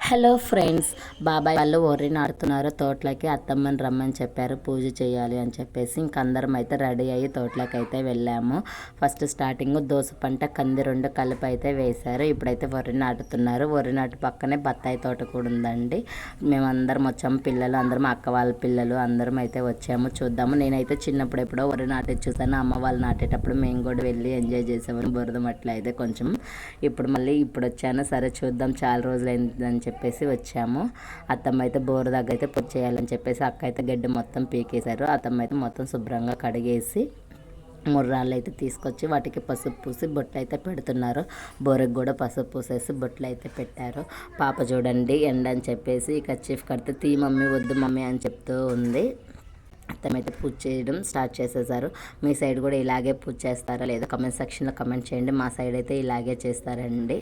Hello friends, బాబాయ్ వాళ్ళు వరి నాటుతున్నారు. తోటలోకి అత్తమ్మని రమ్మని చెప్పారు, పూజ చేయాలి అని చెప్పేసి ఇంక అందరం అయితే రెడీ అయ్యి తోటలోకి అయితే వెళ్ళాము. ఫస్ట్ స్టార్టింగ్ దోస పంట కంది రెండు కలిపి అయితే వేశారు. ఇప్పుడైతే వరి నాటుతున్నారు. వరి నాటు పక్కనే బత్తాయి తోట కూడా ఉందండి. మేమందరం వచ్చాము, పిల్లలు అందరం, అక్క వాళ్ళ పిల్లలు అందరం అయితే వచ్చాము. చూద్దాము. నేనైతే చిన్నప్పుడు ఎప్పుడో వరి నాటి చూసాను. అమ్మ వాళ్ళు నాటేటప్పుడు మేము కూడా వెళ్ళి ఎంజాయ్ చేసామని బురద మట్టిలో అయితే కొంచెం. ఇప్పుడు వచ్చాను. సరే చూద్దాం, చాలా రోజులు అయిందని చెప్పేసి వచ్చాము. అత్తమ్మ అయితే బోరు దగ్గర అయితే పొడి చేయాలని చెప్పేసి అక్క అయితే గడ్డి మొత్తం పీకేశారు. అత్తమ్మ అయితే మొత్తం శుభ్రంగా కడిగేసి ముర్రాళ్ళు అయితే తీసుకొచ్చి వాటికి పసుపు పూసి బొట్లు అయితే పెడుతున్నారు. బోరకు కూడా పసుపు పూసేసి బొట్లు అయితే పెట్టారు. పాప చూడండి ఎండ అని చెప్పేసి ఇక చీఫ్ కడితే తీ మమ్మీ వద్దు మమ్మీ అని చెప్తూ ఉంది. అత్తమైతే పూజ చేయడం స్టార్ట్ చేసేసారు. మీ సైడ్ కూడా ఇలాగే పూజ చేస్తారా లేదా కమెంట్ సెక్షన్లో కమెంట్ చేయండి. మా సైడ్ అయితే ఇలాగే చేస్తారండి.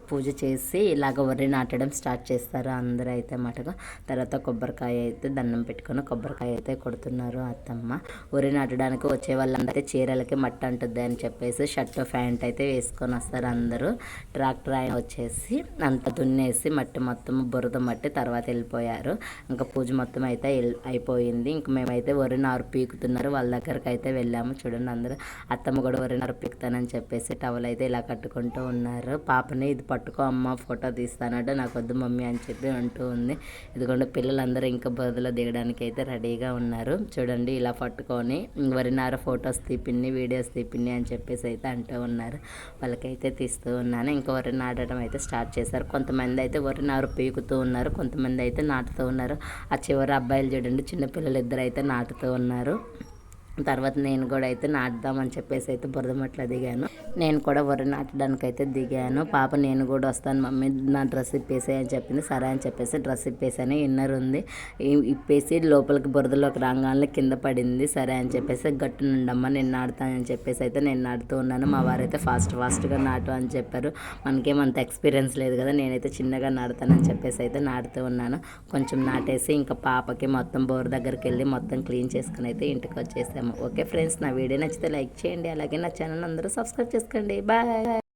పూజ చేసి ఇలాగ వరి నాటడం స్టార్ట్ చేస్తారు అందరూ అయితే మటుగా. తర్వాత కొబ్బరికాయ అయితే దండం పెట్టుకొని కొబ్బరికాయ అయితే కొడుతున్నారు అత్తమ్మ. వరి నాటడానికి వచ్చే వాళ్ళందరికీ చీరలకి మట్టి అంటుంది అని చెప్పేసి షర్ట్ ప్యాంట్ అయితే వేసుకొని వస్తారు అందరూ. ట్రాక్టర్ ఆయన వచ్చేసి అంత దున్నేసి మట్టి మొత్తం బురద మట్టి తర్వాత వెళ్ళిపోయారు. ఇంకా పూజ మొత్తం అయితే అయిపోయింది. ఇంక మేమైతే వరి నారు పీకుతున్నారు వాళ్ళ దగ్గరికి అయితే వెళ్ళాము. చూడండి అందరూ. అత్తమ్మ కూడా వరి నారు పీకుతానని చెప్పేసి టవల్ అయితే ఇలా కట్టుకుంటూ ఉన్నారు. పాపని ఇది పట్టుకో అమ్మ ఫోటో తీస్తానంటే నాకు వద్దు మమ్మీ అని చెప్పి అంటూ ఉంది. ఇదిగోండి పిల్లలందరూ ఇంకా బదులు దిగడానికి అయితే రెడీగా ఉన్నారు. చూడండి ఇలా పట్టుకొని వరినార ఫొటోస్ తీపిన్ని వీడియోస్ తీపిన్ని అని చెప్పేసి అయితే అంటూ ఉన్నారు. వాళ్ళకైతే తీస్తూ ఉన్నాను. ఇంకా వరి నాటడం అయితే స్టార్ట్ చేశారు. కొంతమంది అయితే వరి నారు పీకుతూ ఉన్నారు, కొంతమంది అయితే నాటుతూ ఉన్నారు. ఆ చివరి అబ్బాయిలు చూడండి చిన్నపిల్లలు ఇద్దరు అయితే నాటుతూ ఉన్నారు. తర్వాత నేను కూడా అయితే నాటుదామని చెప్పేసి అయితే బురదమట్లో దిగాను. నేను కూడా వరి నాటడానికి అయితే దిగాను. పాప నేను కూడా వస్తాను మమ్మీ నా డ్రెస్ ఇప్పేసే అని చెప్పింది. సరే అని చెప్పేసి డ్రెస్ ఇప్పేసాను. ఇన్నర్ ఉంది ఇప్పేసి లోపలికి బురదలోకి రాగానే కింద పడింది. సరే అని చెప్పేసి గట్టు నుండమ్మ నేను నాటుతానని చెప్పేసి అయితే నేను నాటుతూ ఉన్నాను. మా వారైతే ఫాస్ట్గా నాటు అని చెప్పారు. మనకేమంత ఎక్స్పీరియన్స్ లేదు కదా, నేనైతే చిన్నగా నాటుతానని చెప్పేసి అయితే నాటుతూ ఉన్నాను. కొంచెం నాటేసి ఇంకా పాపకి మొత్తం బోర్ దగ్గరికి వెళ్ళి మొత్తం క్లీన్ చేసుకుని అయితే ఇంటికి వచ్చేసాము. ఓకే ఫ్రెండ్స్, నా వీడియో నచ్చితే లైక్ చేయండి. అలాగే నా ఛానల్ అందరూ సబ్స్క్రైబ్ చేసుకోండి. బాయ్.